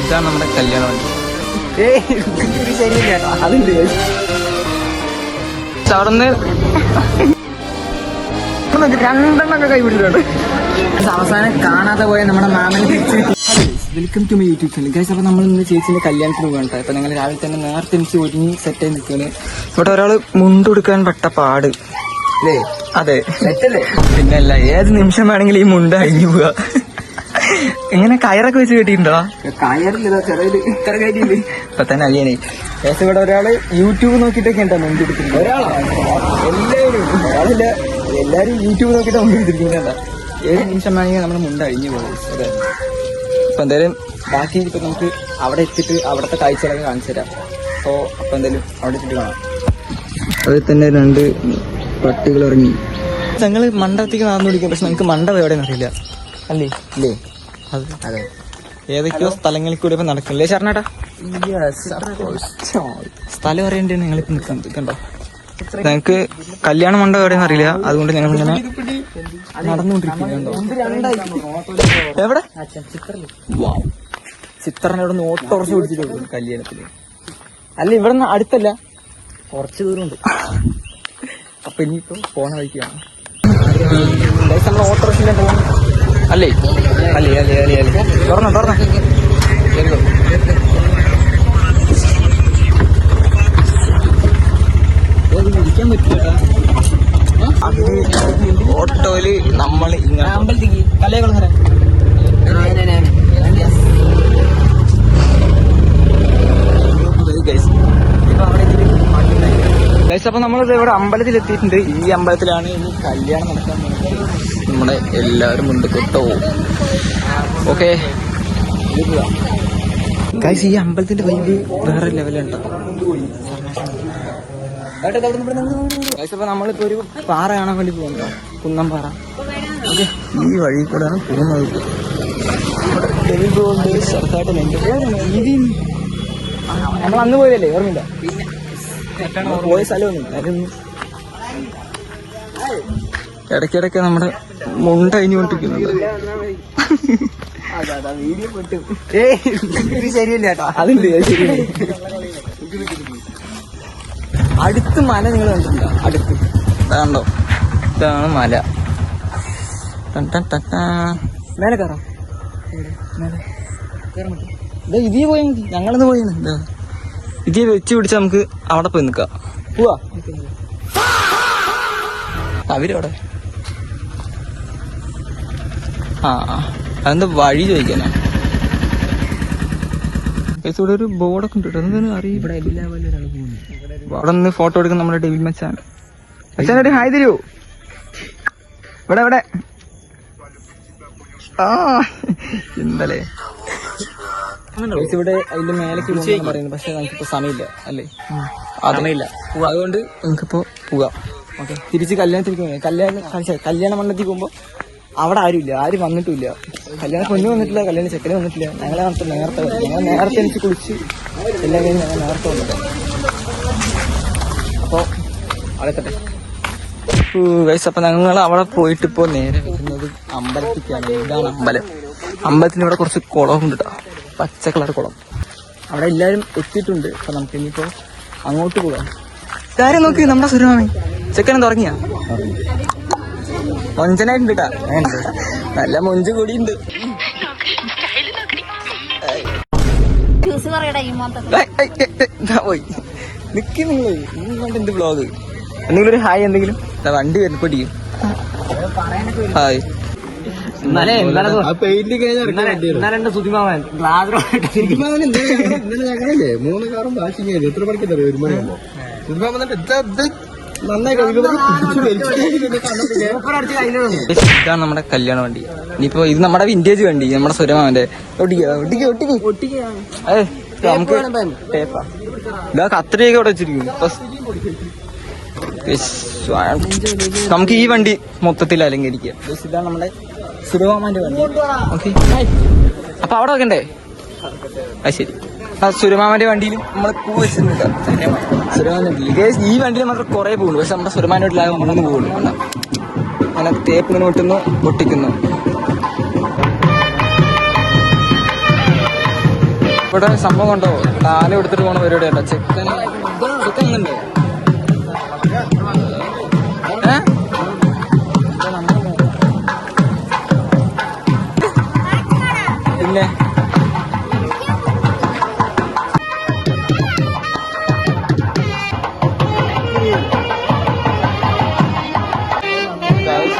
ഇതാണ് നമ്മുടെ കല്യാണ വണ്ടി. ശരിയല്ല അതുണ്ട് അവിടുന്ന് രണ്ടെണ്ണൊക്കെ കൈപിടിച്ചിട്ടുണ്ട്. അവസാനം കാണാതെ പോയ നമ്മുടെ മാമനെ തിരിച്ച് welcome to my YouTube channel guys. അപ്പോൾ നമ്മൾ ഇന്ന് ചേച്ചിന്റെ കല്യാണത്തിന് പോകണ്ട. ഇപ്പൊ ഞങ്ങൾ രാവിലെ തന്നെ നേരത്തെ എനിക്ക് ഒരുങ്ങി സെറ്റായി നിൽക്കുകയാണ്. ഇവിടെ ഒരാള് മുണ്ടെടുക്കാൻ പെട്ട പാട് അല്ലേ? അതെ, പിന്നല്ല, ഏത് നിമിഷം വേണമെങ്കിലും ഈ മുണ്ട് അഴിഞ്ഞു പോവുക. എങ്ങനെ കയറൊക്കെ വെച്ച് കെട്ടിയിട്ടുണ്ടോ? കയറില്ല, ചെറിയ ഇത്ര കയറ്റിയില്ല. ഇപ്പൊ തന്നെ അല്ലേനെ കേസ്. ഇവിടെ ഒരാള് യൂട്യൂബ് നോക്കിയിട്ടൊക്കെ ഉണ്ടോ മുണ്ട് എടുത്തിട്ടുണ്ട്. എല്ലാരും യൂട്യൂബ് നോക്കിയിട്ട് മുണ്ട് എടുത്തിരിക്കുന്നുണ്ട. ഏത് നിമിഷം വേണമെങ്കിൽ നമ്മുടെ മുണ്ട് അഴിഞ്ഞു പോകും. അതെ, അപ്പൊ എന്തായാലും ബാക്കി ഇപ്പൊ നമുക്ക് അവിടെ എത്തിയിട്ട് അവിടുത്തെ കാഴ്ചകളൊക്കെ കാണിച്ചു തരാം. സോ അപ്പൊ എന്തായാലും അവിടെ എത്തിയിട്ട് കാണാം. അതിൽ തന്നെ 2 പട്ടികൾ ഇറങ്ങി. ഞങ്ങള് മണ്ഡലത്തേക്ക് നടന്നു പിടിക്കും. പക്ഷെ നമുക്ക് മണ്ഡപം എവിടെയെന്ന് അറിയില്ല അല്ലേ? ഇല്ലേ? അതെ, ഏതൊക്കെയോ സ്ഥലങ്ങളിൽ കൂടെ ഇപ്പൊ നടക്കില്ലേ ചേർന്നാട്ടാ? സ്ഥലം അറിയണ്ടേ നിങ്ങളിപ്പോ നിൽക്കണ്ടോ? ഞങ്ങക്ക് കല്യാണ മണ്ഡപം എവിടെയെന്ന് അറിയില്ല. അതുകൊണ്ട് ഞങ്ങൾ ഇങ്ങനെ നടന്നുകൊണ്ടിരിക്കുന്നുണ്ടോ. എവിടെ ചിത്രനെ ഇവിടെ നിന്ന് ഓട്ടോറിച്ച് പിടിച്ചിട്ട് കല്യാണത്തിന്. അല്ല, ഇവിടെ നിന്ന് അടുത്തല്ല, കുറച്ച് ദൂരമുണ്ട്. അപ്പൊ ഇനിയിപ്പോ പോണ വഴിക്കാണ് നമ്മൾ ഓട്ടോറിച്ചില്ല പോകുന്നു. അല്ലേ അല്ലേ അല്ലേ അല്ലേ അല്ലേ തുറന്നോ ഇരിക്കാൻ പറ്റില്ല. ഓട്ടോയില് നമ്മൾ ഇങ്ങനെ അമ്പലത്തേക്ക് കലകളെ അപ്പൊ നമ്മളിത് ഇവിടെ അമ്പലത്തിൽ എത്തിയിട്ടുണ്ട്. ഈ അമ്പലത്തിലാണ് ഇനി കല്യാണം നടക്കാൻ പോകുന്നത്. നമ്മുടെ എല്ലാവരും ഉണ്ട് കേട്ടോ. ഓക്കെ ഗൈസ്, ഈ അമ്പലത്തിന്റെ വൈബ് വേറെ ലെവലുണ്ടോ. അപ്പൊ നമ്മളിപ്പോ ഒരു പാറ കാണാൻ വേണ്ടി പോകുന്നുണ്ടോ, കുന്നംപാറ. ഓക്കെ, ഈ വഴി കൂടെയാണ് പോകുന്നത്. ചെറുതായിട്ട് നമ്മൾ അന്ന് പോയതല്ലേ, ഓർമ്മയില്ല? പോയ സ്ഥലമൊന്നും ഇടയ്ക്കിടയ്ക്ക് നമ്മുടെ മുണ്ട അഴിഞ്ഞുകൊണ്ടിരിക്കുന്നുണ്ട്. ശരിയല്ല കേട്ടോ, അതുണ്ട്. ശരി, അടുത്ത് മല നിങ്ങൾ കണ്ടിട്ടുണ്ടോ? അടുത്ത് ഇതാണ്ടോ, ഇതാണ് മല. മേലെ കയറാം. ഇതേ പോയാൽ മതി. ഞങ്ങളിന്ന് പോയാണ്. എന്താ ഇതേ വെച്ച് പിടിച്ചാൽ നമുക്ക് അവിടെ പോയി നിൽക്കാം. പോവാ അവരവിടെ. അതെന്താ വഴി ചോദിക്കാനാ? ഇവിടെ ഒരു ബോർഡൊക്കെ ഉണ്ട്. എന്താണ് അറിയില്ല. അവിടെ നിന്ന് ഫോട്ടോ എടുക്കുന്ന നമ്മുടെ ഡെവിൽ മച്ചാൻ. മച്ചാൻ ഒരു ഹായ് തരൂ. ഇവിടെ എന്തല്ലേ ഇവിടെ അതിന്റെ മേലേക്ക് പറയുന്നത്. പക്ഷെ നമുക്കിപ്പോ സമയമില്ല അല്ലേ? സമയമില്ല. അതുകൊണ്ട് നമുക്കിപ്പോ പോകാം. ഓക്കെ, തിരിച്ച് കല്യാണത്തിലേക്ക് കല്യാണ മണ്ഡലത്തിൽ പോകുമ്പോ അവിടെ ആരുമില്ല, ആരും വന്നിട്ടില്ല. കല്യാണം പെണ്ണ് വന്നിട്ടില്ല, കല്യാണം ചെക്കനെ വന്നിട്ടില്ല. നേരത്തെ എനിക്ക് കുളിച്ച് എല്ലാം കഴിഞ്ഞ് ഞങ്ങൾ നേരത്തെ വന്നിട്ട്. അപ്പൊ അവിടെ എത്തട്ടെ ഗൈസ്. അപ്പൊ ഞങ്ങൾ അവിടെ പോയിട്ട് ഇപ്പോ നേരെ വരുന്നത് അമ്പലത്തിലേക്കാണ്. ഇതാണ് അമ്പലം. അമ്പലത്തിന് ഇവിടെ കുറച്ച് കുളമുണ്ട് കേട്ടോ, പച്ച കളർ കുളം. അവിടെ എല്ലാരും എത്തിയിട്ടുണ്ട്. അപ്പൊ നമുക്ക് ഇനിയിപ്പോ അങ്ങോട്ട് പോകാം. കാര്യം നോക്കി, നമ്മുടെ സുരമാമി ചെക്കനെ തുടങ്ങിയ മൊഞ്ചനായിട്ടുണ്ട് കേട്ടാ. നല്ല മൊഞ്ച് കൂടിയുണ്ട്. പോയി നിക്ക് നിങ്ങള് കണ്ട് എന്ത് ബ്ലോഗ്. എന്തെങ്കിലും ഒരു ഹായ്, എന്തെങ്കിലും വണ്ടി വരുന്നു പൊടിയും. ഹായ്. മൂന്ന് കാറും വാഷിംഗ് ചെയ്തു. എത്ര മണിക്ക് ഒരു മണിയാകുമ്പോ ഇതാണ് നമ്മുടെ കല്യാണ വണ്ടി. ഇനിയിപ്പോ ഇത് നമ്മുടെ വിന്റേജ് വണ്ടി, നമ്മുടെ സുരമാവന്റെ. നമുക്ക് കത്രിയൊക്കെ അവിടെ വെച്ചിരിക്കും. നമുക്ക് ഈ വണ്ടി മൊത്തത്തിൽ അലങ്കരിക്കാം. ഇതാണ് നമ്മുടെ സുരമാമന്റെ വണ്ടി. ഓക്കെ, അപ്പൊ അവിടെ വെക്കണ്ടേ? അത് ശരി. ആ സുരമാമന്റെ വണ്ടിയിലും നമ്മള് പൂ വെച്ചിട്ടുണ്ട്. ഈ വണ്ടിയിൽ മാത്രം കുറെ പോകുന്നു. പക്ഷെ നമ്മുടെ സുരമാന്റെ വീട്ടിലാകെ 3 പോകുന്നു. അങ്ങനെ തേപ്പ് ഇങ്ങനെ വെട്ടുന്നു, പൊട്ടിക്കുന്നു. ഇവിടെ സംഭവം കണ്ടോ, താലം എടുത്തിട്ട് പോണ പരിപാടിയല്ല. ചിക്കൻ ഒന്നുണ്ട്. പിന്നെ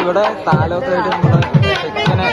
ഇവിടെ താലമൊക്കെ ആയിട്ട് നമ്മുടെ ചിക്കനെ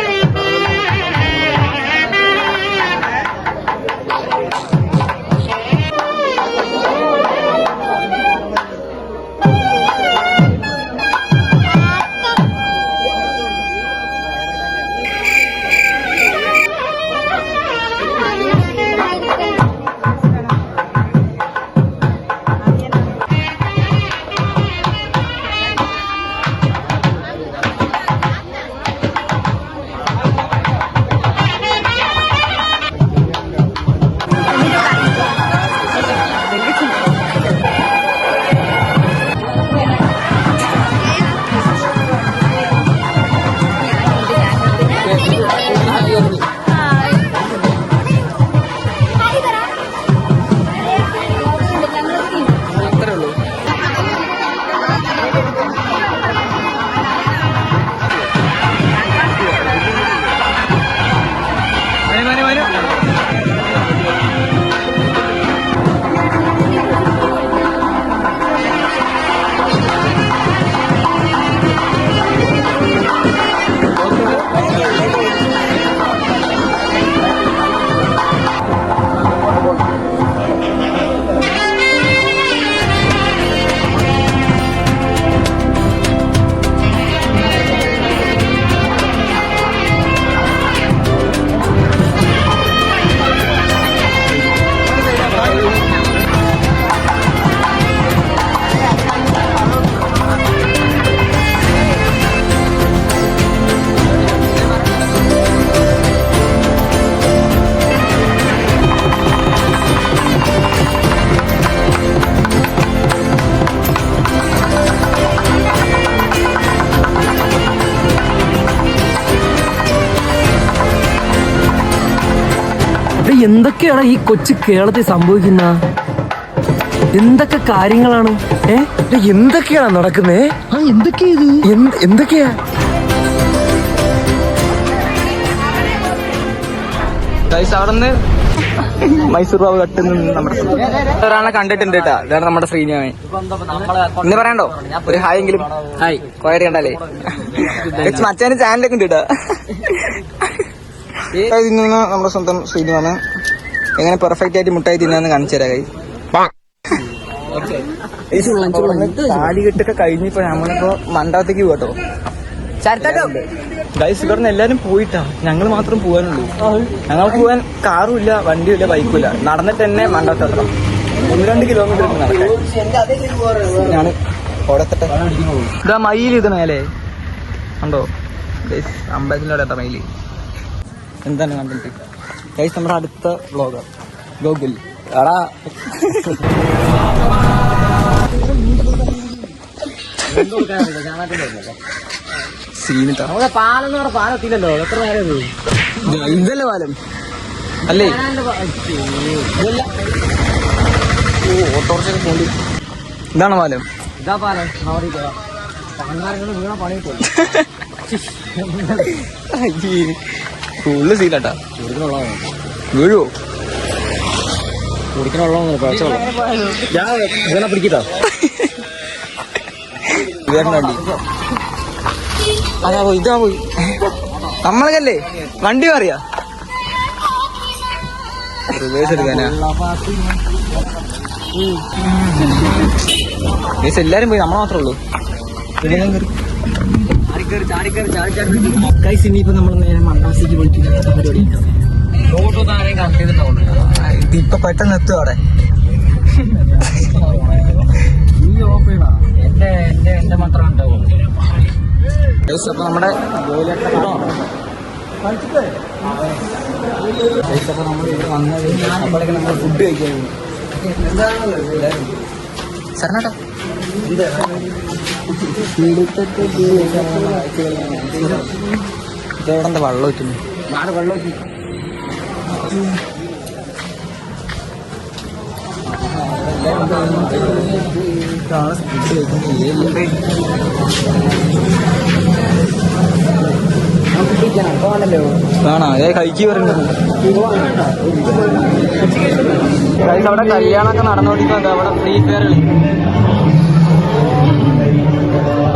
എന്തൊക്കെയാണ് ഈ കൊച്ചു കേരളത്തിൽ സംഭവിക്കുന്ന? എന്തൊക്കെ കാര്യങ്ങളാണ്? എന്തൊക്കെയാണ് നടക്കുന്നേ? എന്തൊക്കെയാ ഇത്? എന്തൊക്കെയാ? അവിടുന്ന് മൈസൂർ പാവ് കട്ടുന്ന നമ്മുടെ ഒരാളെ കണ്ടിട്ടുണ്ട് കേട്ടാ. ഇതാണ് നമ്മുടെ ശ്രീനിവാമൻ. ഇന്ന് പറയണ്ടോ ഒരു ഹായ് എങ്കിലും? ഹായ് കൊയറി കണ്ടല്ലേ. മച്ചാന് ചാനലൊക്കെ ഉണ്ട് കേട്ടാ. തിന്നുന്ന നമ്മുടെ സ്വന്തം ശ്രീനിവാമൻ എങ്ങനെ പെർഫെക്റ്റ് ആയിട്ട് മുട്ടായി തിന്നാന്ന് കാണിച്ചു തരാം. താലികെട്ടൊക്കെ കഴിഞ്ഞിപ്പോ നമ്മളിപ്പോ മണ്ഡപത്തേക്ക് പോകട്ടോ. ഗൈസ് ഇവിടുന്ന് എല്ലാരും പോയിട്ടാ, ഞങ്ങൾ മാത്രം പോകാനുള്ളൂ. ഞങ്ങൾക്ക് പോകാൻ കാറും ഇല്ല, വണ്ടിയും ഇല്ല, ബൈക്കും ഇല്ല. നടന്നിട്ട് തന്നെ മണ്ഡപത്തെത്തണം. 1-2 കിലോമീറ്റർ നടക്കാൻ. ഞാൻ ഇതാ മയിൽ ഇത് മേലെ കണ്ടോ ഗൈസ്, അമ്പലത്തിലൂടെ എത്താം മയില്. എന്താണ് കണ്ടിട്ട് ഗൈസ് നമ്മുടെ അടുത്ത വ്ളോഗർ ഗോകുൽ എടാ. പാലത്തില്ലല്ലോ, എത്ര നേരം ഇതല്ലേ പാലം അല്ലേ? ഓട്ടോറിക്ഷ പോണ്ടി. ഇതാണ് പാലം. ഇതാ പാലം. വീണ പണി ഫുള്ള് സീലാട്ടാ. വീഴുവോ? കുടിക്കണ വെള്ളം പിടിക്കട്ടോ. അതാ പോയി, ഇതാ പോയി. നമ്മളല്ലേ വണ്ടി മാറിയാ റിവേഴ്സ് എടുക്കാനാ. എല്ലാരും പോയി, നമ്മളെ മാത്രമേ ഉള്ളൂ. ഇനിയിപ്പോ നമ്മൾ നേരെ മണ്ണാസിക്ക് പോയിട്ട് പരിപാടി. ഇപ്പൊ പെട്ടെന്ന് എത്തും അവിടെ. എന്റെ മാത്രം ഉണ്ടാവും. അപ്പൊ നമ്മുടെ നമ്മൾ ഫുഡ് കഴിക്കാൻ ശരണേട്ടാ. ഇതെവിടെ വെള്ളം വെക്കുന്നു? വെള്ളം ആണോ ഏ കഴിച്ചു പറയുന്നത് അവിടെ കല്യാണമൊക്കെ നടന്നുകൊണ്ടിരിക്കുന്നുണ്ട്. അവിടെ ഫ്രീ ഫയർ കളി.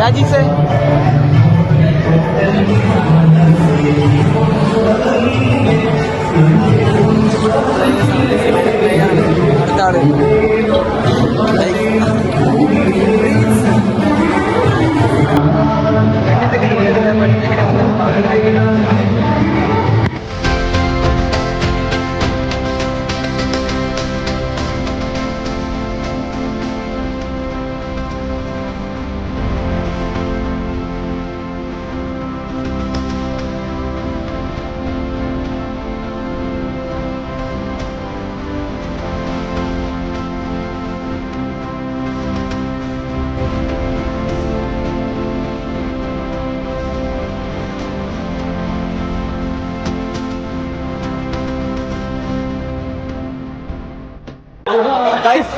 രാജീസേ അടുത്ത ആള്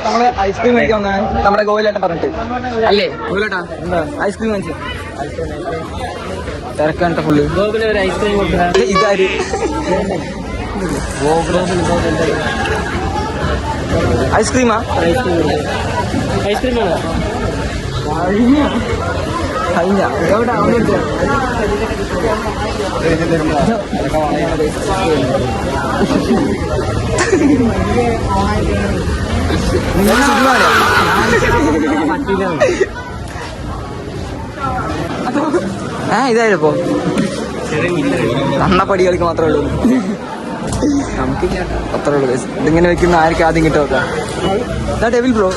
നമ്മള് ഐസ്ക്രീം കഴിക്കാൻ വന്നാൽ നമ്മുടെ ഗോവിലേട്ടൻ പറഞ്ഞിട്ട് അല്ലേ ഗോവിലേട്ടാ എന്താ ഐസ്ക്രീം കഴിച്ചു തിരക്കാനിട്ട ഫുള്ള് ഗോകുല ഒരു ഐസ്ക്രീം കൊടുക്കുക. ഇതാര് ഐസ്ക്രീമാ ഐസ്ക്രീം ആണോ? കഴിഞ്ഞ എവിടെ ഇതായപ്പോ അണ്ണപ്പടി കളിക്ക് മാത്രമേ ഉള്ളൂ. നമുക്ക് അത്രേ ഉള്ളൂ. ഇതിങ്ങനെ വെക്കുന്ന ആർക്കും ആദ്യം കിട്ടും നോക്കാം. ഡെവിൽ ബ്രോ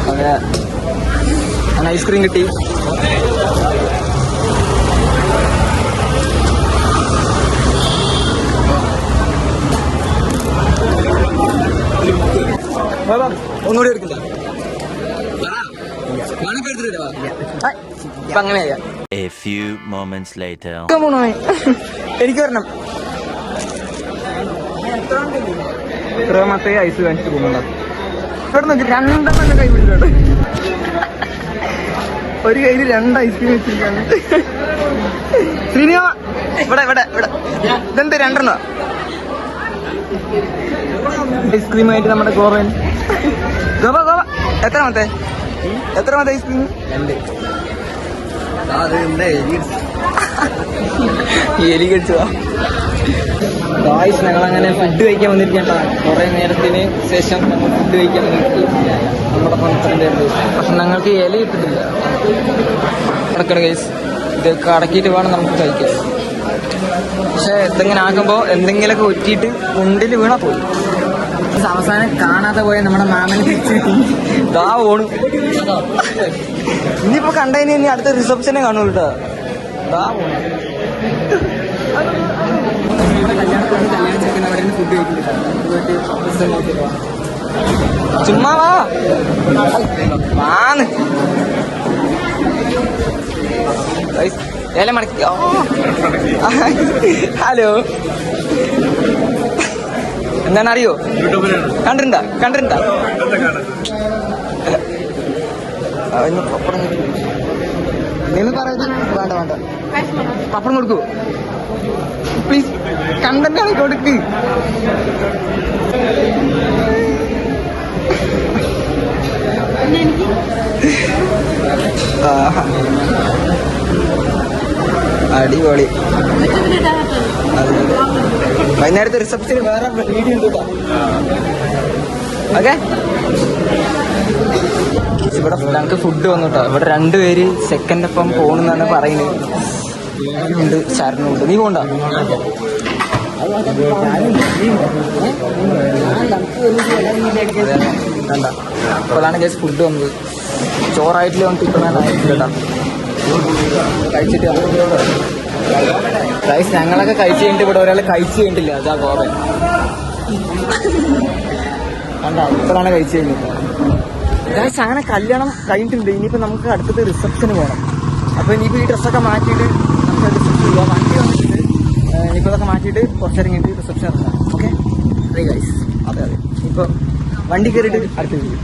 അങ്ങനെ ഐസ്ക്രീം കിട്ടി. ഒന്നുകൂടി എടുക്കണ്ട ഇപ്പൊ അങ്ങനെയാ. A few moments later. എനിക്ക് വരണം എത്രാമത്തെ ഐസ് കാണിച്ചിട്ട് പോകുന്നുണ്ടോ? ഇവിടെ നോക്കി രണ്ടെണ്ണം കൈ പിടിച്ചിട്ടുണ്ട്. ഒരു കയ്യില് 2 ഐസ്ക്രീം വെച്ചിരിക്കാണ്. ശ്രീനിവാ ഇവിടെ ഇവിടെ ഇവിടെ ഇതെന്ത് 2 ഐസ്ക്രീമായിട്ട് നമ്മുടെ ഗോവൻ ഗോവ ഗോവ എത്രാമത്തെ ഐസ്ക്രീം? 2. എലി കടിച്ചതാ. ഗായ്സ് ഞങ്ങളങ്ങനെ ഫുഡ് കഴിക്കാൻ വന്നിരിക്കണ്ട. കുറെ നേരത്തിന് ശേഷം നമ്മൾ ഫുഡ് കഴിക്കാൻ വന്നിരിക്കും നമ്മുടെ ഫ്രണ്ട്സിൻ്റെ ഉണ്ട്. പക്ഷെ ഞങ്ങൾക്ക് ഇല കിട്ടുന്നില്ല. കിടക്കണ ഗൈസ് ഇതൊക്കെ അടക്കിയിട്ട് വേണം നമുക്ക് കഴിക്കാൻ. പക്ഷെ ഇതിങ്ങനെ ആക്കുമ്പോൾ എന്തെങ്കിലുമൊക്കെ ഒറ്റിയിട്ട് മുണ്ടിൽ വീണാ പോയി. അവസാനം കാണാതെ പോയ നമ്മുടെ മാമനെ തിരിച്ചു കിട്ടി. ഇതാ ഓണു ഇനിയിപ്പോ കണ്ടതിന് ഇനി അടുത്ത റിസപ്ഷനെ കാണൂ കേട്ടോ. ഇതാ ഓണു ഫുഡ് കഴിക്കുന്നുണ്ട്. ചുമ്മാ വാന്ന് ഇല മടക്കി. ഹലോ എന്താണ് അറിയോ? കണ്ടിട്ടുണ്ടാ പപ്പടം നിന്ന് പറയുന്നത് വേണ്ട പപ്പടം കൊടുക്കൂ പ്ലീസ്. കണ്ടന്റാണ് കൊടുക്ക്. അടിപൊളി. വൈകുന്നേരത്തെ റിസപ്ഷന് വേറെ വീഡിയോ ഉണ്ട്. ഓക്കെ ഇവിടെ ഞങ്ങൾക്ക് ഫുഡ് വന്നു കേട്ടോ. ഇവിടെ 2 പേര് സെക്കൻഡ് ഒപ്പം പോണെന്നാണ് പറയുന്നത്. ഉണ്ട് ശരണുണ്ട്. നീ പോണ്ട? ഇപ്പോഴാണ് ജസ്റ്റ് ഫുഡ് വന്നത്. ചോറായിട്ടില്ല വന്നിട്ട് ഇപ്പോഴാണ് കേട്ടോ കഴിച്ചിട്ട്. റൈസ് ഞങ്ങളൊക്കെ കഴിച്ച് കഴിഞ്ഞിട്ട് ഇവിടെ ഒരാൾ കഴിച്ച് കഴിഞ്ഞിട്ടില്ല. അതാ ഗോവൻ കണ്ട ഇപ്പോഴാണ് കഴിച്ച് കഴിഞ്ഞത്. ഗൈസ് അങ്ങനെ കല്യാണം കഴിഞ്ഞിട്ടുണ്ട്. ഇനിയിപ്പോൾ നമുക്ക് അടുത്തത് റിസപ്ഷന് പോകണം. അപ്പോൾ ഇനിയിപ്പോൾ ഈ ഡ്രസ്സൊക്കെ മാറ്റിയിട്ട് നമുക്ക് റിസപ്ഷൻ പോകാം. വണ്ടി വന്നിട്ടുണ്ട്. ഇനിയിപ്പോൾ അതൊക്കെ മാറ്റിയിട്ട് കുറച്ചേരം കഴിഞ്ഞിട്ട് റിസപ്ഷൻ ഇറങ്ങാം. ഓക്കെ ഇപ്പൊ വണ്ടി കയറിയിട്ട് അടുത്ത വീഡിയോ.